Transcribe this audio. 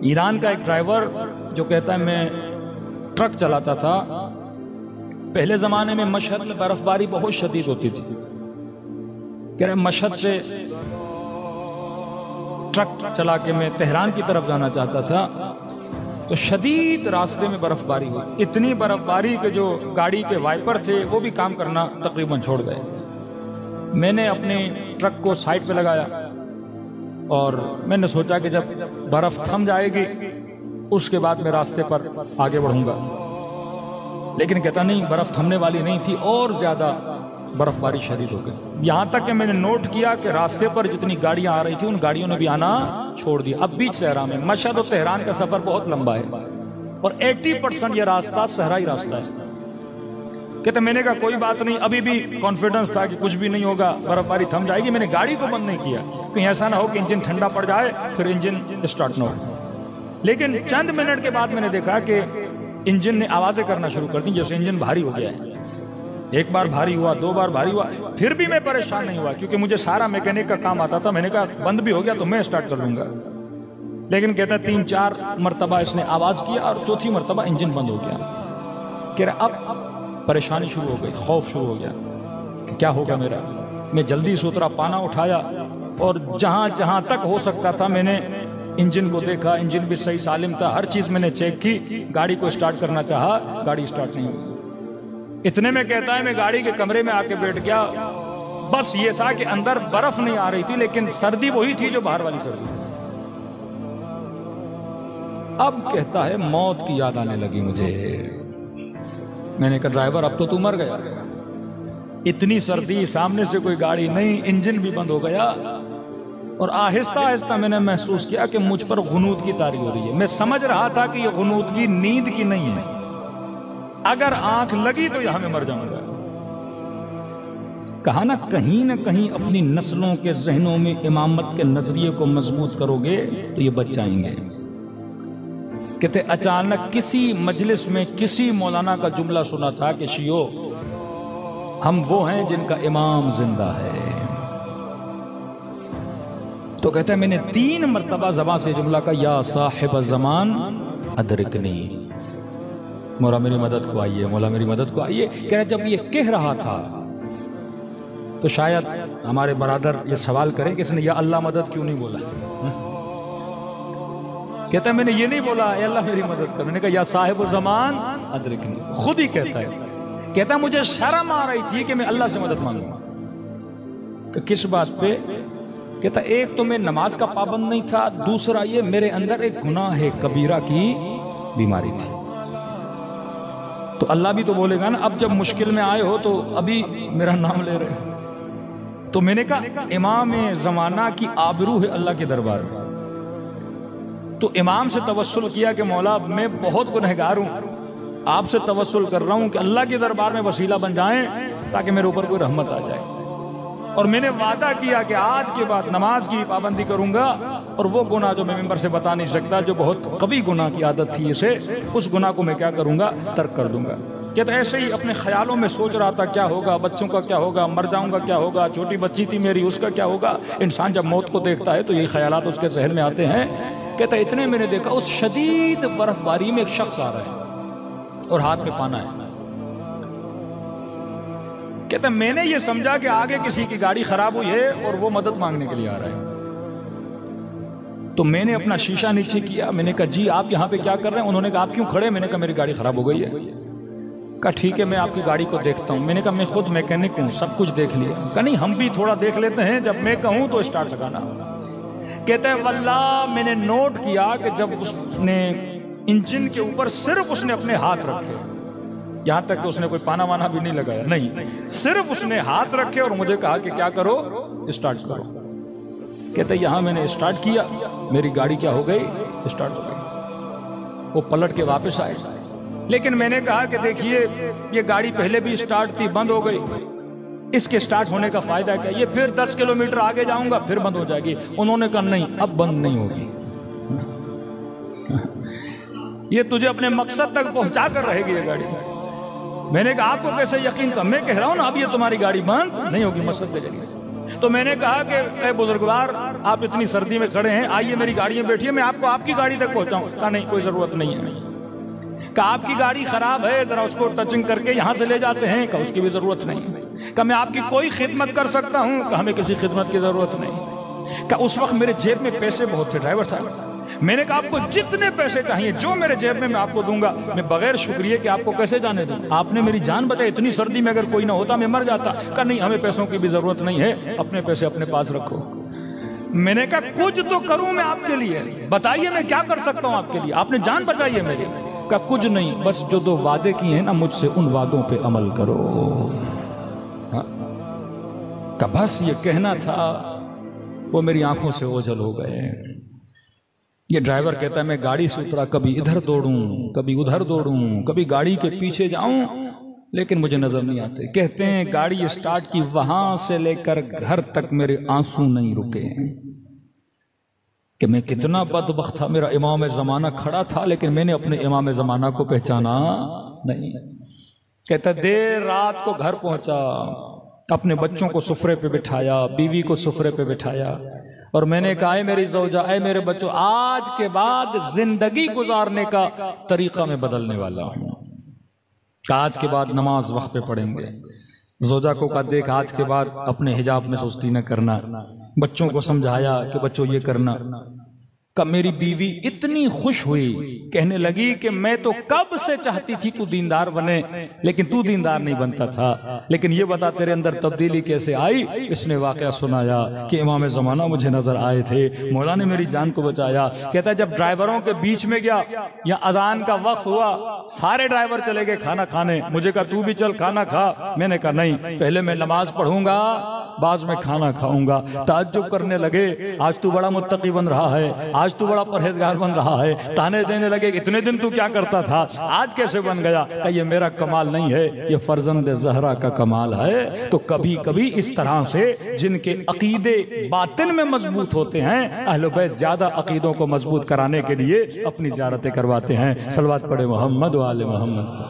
Iran का एक driver जो कहता है मैं ट्रक चलाता था, पहले ज़माने में मशहद में बर्फबारी बहुत शदीद होती थी। कह रहे मशहद से ट्रक चला के मैं तेहरान की तरफ जाना चाहता था, तो शदीद रास्ते में बर्फबारी हुई। इतनी बर्फबारी के जो गाड़ी के वाइपर थे वो भी काम करना तकरीबन छोड़ गए। मैंने अपने ट्रक को साइड पे लगाया और मैंने सोचा कि जब बर्फ थम जाएगी उसके बाद मैं रास्ते पर आगे बढ़ूंगा, लेकिन कहता नहीं, बर्फ थमने वाली नहीं थी और ज्यादा बर्फबारी शदीद हो गई। यहां तक कि मैंने नोट किया कि रास्ते पर जितनी गाड़ियां आ रही थी उन गाड़ियों ने भी आना छोड़ दिया। अब बीच सहरा में, मशहद और तेहरान का सफर बहुत लंबा है और 80% ये रास्ता सहराई रास्ता है। कहते मैंने कहा कोई बात नहीं, अभी भी कॉन्फिडेंस था कि कुछ भी नहीं होगा, बर्फबारी थम जाएगी। मैंने गाड़ी को बंद नहीं किया, कहीं ऐसा ना हो कि इंजन ठंडा पड़ जाए फिर इंजन स्टार्ट ना हो। लेकिन चंद मिनट के बाद मैंने देखा कि इंजन ने आवाजें करना शुरू कर दी, जैसे इंजन भारी हो गया है। एक बार भारी हुआ, दो बार भारी हुआ, फिर भी मैं परेशान नहीं हुआ क्योंकि मुझे सारा मैकेनिक का काम आता था। मैंने कहा बंद भी हो गया तो मैं स्टार्ट कर लूंगा। लेकिन कहता 3-4 मरतबा इसने आवाज किया और चौथी मरतबा इंजन बंद हो गया। कह रहा अब परेशानी शुरू हो गई, खौफ शुरू हो गया कि क्या होगा मेरा। मैं जल्दी से उतरा, पाना उठाया और जहां जहां तक हो सकता था मैंने इंजन को देखा। इंजन भी सही सालिम था, हर चीज मैंने चेक की। गाड़ी को स्टार्ट करना चाहा, गाड़ी स्टार्ट नहीं हुई। इतने में कहता है मैं गाड़ी के कमरे में आके बैठ गया। बस ये था कि अंदर बर्फ नहीं आ रही थी, लेकिन सर्दी वही थी जो बाहर वाली सर्दी थी। अब कहता है मौत की याद आने लगी मुझे। मैंने कहा ड्राइवर अब तो तू मर गया, इतनी सर्दी, सामने से कोई गाड़ी नहीं, इंजन भी बंद हो गया। और आहिस्ता आहिस्ता मैंने महसूस किया कि मुझ पर गुनूद की तारी हो रही है। मैं समझ रहा था कि ये गुनूद की नींद की नहीं है, अगर आंख लगी तो यहां मैं मर जाऊंगा। कहा ना कहीं अपनी नस्लों के जहनों में इमामत के नजरिए को मजबूत करोगे तो ये बच जाएंगे। कहते अचानक किसी मजलिस में किसी मौलाना का जुमला सुना था कि शियो हम वो हैं जिनका इमाम जिंदा है। तो कहता है मैंने 3 मरतबा ज़बान से जुमला का या साहिब ज़मान अदरिकनी, मौला मेरी मदद को आइए, मौला मेरी मदद को आइए। कह रहे जब ये कह रहा था तो शायद हमारे बरादर ये सवाल करें कि इसने या अल्लाह मदद क्यों नहीं बोला। कहता है मैंने ये नहीं बोला अल्लाह मेरी मदद कर, मैंने कहा या साहिब ज़मान अदरिकनी। खुद ही कहता है, कहता मुझे शर्म आ रही थी कि मैं अल्लाह से मदद मांगूंगा। तो किस बात पे? कहता एक तो मैं नमाज का पाबंद नहीं था, दूसरा ये मेरे अंदर एक गुनाह कबीरा की बीमारी थी। तो अल्लाह भी तो बोलेगा ना, अब जब मुश्किल में आए हो तो अभी मेरा नाम ले रहे हो। तो मैंने कहा इमाम ज़माना की आबरू है अल्लाह के दरबार में। तो इमाम से तवस्सुल किया कि मौला मैं बहुत गुनहगार हूं, आपसे तवस्सुल कर रहा हूं कि अल्लाह के दरबार में वसीला बन जाएं ताकि मेरे ऊपर कोई रहमत आ जाए। और मैंने वादा किया कि आज के बाद नमाज की पाबंदी करूंगा और वो गुनाह जो मैं मेंबर से बता नहीं सकता, जो बहुत कभी गुनाह की आदत थी इसे, उस गुनाह को मैं क्या करूंगा, तर्क कर दूंगा। कहता ऐसे ही अपने ख्यालों में सोच रहा था क्या होगा, बच्चों का क्या होगा, मर जाऊंगा क्या होगा, छोटी बच्ची थी मेरी उसका क्या होगा। इंसान जब मौत को देखता है तो ये ख्यालात उसके जहन में आते हैं। कहता इतने मैंने देखा उस शदीद बर्फबारी में एक शख्स आ रहा है और हाथ में पाना है। कहता मैंने ये समझा कि आगे किसी की गाड़ी खराब हुई है और वो मदद मांगने के लिए आ रहा है। तो मैंने अपना शीशा नीचे किया, मैंने कहा जी आप यहाँ पे क्या कर रहे हैं। उन्होंने कहा आप क्यों खड़े? मैंने कहा मेरी गाड़ी खराब हो गई है। कहा ठीक है मैं आपकी गाड़ी को देखता हूँ। मैंने कहा मैं खुद मैकेनिक हूँ, सब कुछ देख लिया। कहा नहीं हम भी थोड़ा देख लेते हैं, जब मैं कहूँ तो स्टार्ट लगाना। कहते हैं वल्लाह मैंने नोट किया कि जब उसने इंजन के ऊपर सिर्फ उसने अपने हाथ रखे, यहां तक कि उसने कोई पाना वाना भी नहीं लगाया, नहीं, सिर्फ उसने हाथ रखे और मुझे कहा कि क्या करो, स्टार्ट करो। कहते यहां मैंने स्टार्ट किया, मेरी गाड़ी क्या हो गई, स्टार्ट हो गई। वो पलट के वापस आए, लेकिन मैंने कहा कि देखिए ये गाड़ी पहले भी स्टार्ट थी, बंद हो गई, इसके स्टार्ट होने का फायदा क्या? ये फिर 10 किलोमीटर आगे जाऊंगा फिर बंद हो जाएगी। उन्होंने कहा नहीं अब बंद नहीं होगी, ये तुझे अपने मकसद तक पहुंचा कर रहेगी ये गाड़ी। मैंने कहा आपको कैसे यकीन था? मैं कह रहा हूं ना अब ये तुम्हारी गाड़ी बंद नहीं होगी, मकसद पे चलिए। तो मैंने कहा कि बुजुर्गवार आप इतनी सर्दी में खड़े हैं, आइए मेरी गाड़ी में बैठिए, मैं आपको आपकी गाड़ी तक पहुंचाऊं। कहा नहीं, कोई जरूरत नहीं है। कहा आपकी गाड़ी खराब है, जरा उसको टचिंग करके यहां से ले जाते हैं। कहा उसकी भी जरूरत नहीं। कहा मैं आपकी कोई खिदमत कर सकता हूं। कहा हमें किसी खिदमत की जरूरत नहीं। कहा उस वक्त मेरे जेब में पैसे बहुत थे, ड्राइवर था। मैंने कहा आपको जितने पैसे चाहिए, जो मेरे जेब में मैं आपको दूंगा। मैं बगैर शुक्रिया के आपको कैसे जाने दूं? आपने मेरी जान बचाई। इतनी सर्दी में अगर कोई ना होता मैं मर जाता। कहा नहीं, हमें पैसों की भी जरूरत नहीं है, अपने पैसे अपने पास रखो। मैंने कहा कुछ तो करूं मैं आपके लिए, बताइए मैं क्या कर सकता हूं आपके लिए, आपने जान बचाई है मेरी। कहा कुछ नहीं, बस जो 2 वादे किए हैं ना मुझसे, उन वादों पे अमल करो। हाँ? कहा बस ये कहना था, वो मेरी आंखों से ओझल हो गए। ये ड्राइवर कहता है मैं गाड़ी से उतरा, कभी इधर दौड़ूं, कभी उधर दौड़ूं, कभी गाड़ी के पीछे जाऊं, लेकिन मुझे नजर नहीं आते। कहते हैं गाड़ी स्टार्ट की, वहां से लेकर घर तक मेरे आंसू नहीं रुके कि मैं कितना बदबख्त था। मेरा इमाम ज़माना खड़ा था, लेकिन मैंने अपने इमाम ज़माना को पहचाना नहीं। कहता देर रात को घर पहुंचा, अपने बच्चों को सुफरे पे बिठाया, बीवी को सुफरे पे बिठाया, और मैंने कहा है मेरी ज़ौजा, ऐ मेरे बच्चों, आज के बाद जिंदगी गुजारने का तरीका मैं बदलने वाला हूं। आज के बाद नमाज वक्त पे पढ़ेंगे। ज़ौजा को कहा देख, आज के बाद अपने हिजाब में सुस्ती न करना। बच्चों को समझाया कि बच्चों ये करना। कब मेरी बीवी इतनी खुश हुई, कहने लगी कि मैं तो कब से चाहती थी तू दीनदार बने, लेकिन तू दीनदार नहीं बनता था। लेकिन ये बता तेरे अंदर तब्दीली कैसे आई? इसने वाकया सुनाया कि इमाम ज़माना मुझे नजर आए थे, मौला ने मेरी जान को बचाया। कहता जब ड्राइवरों के बीच में गया, या अजान का वक्त हुआ, सारे ड्राइवर चले गए खाना खाने। मुझे कहा तू भी चल खाना खा। मैंने कहा नहीं, पहले मैं नमाज पढ़ूंगा, बाद में खाना खाऊंगा। ताज्जुब करने लगे, आज तू बड़ा मुत्तकी बन रहा है, आज तू बड़ा परहेजगार बन रहा है। ताने देने लगे, इतने दिन तू क्या करता था, आज कैसे बन गया? कि ये मेरा कमाल नहीं है, ये फर्जंद ज़हरा का कमाल है। तो कभी कभी इस तरह से जिनके अकीदे बातिन में मजबूत होते हैं, अहले बैत ज्यादा अकीदों को मजबूत कराने के लिए अपनी ज़ियारतें करवाते हैं। सलवात पढ़े मोहम्मद व आले मोहम्मद।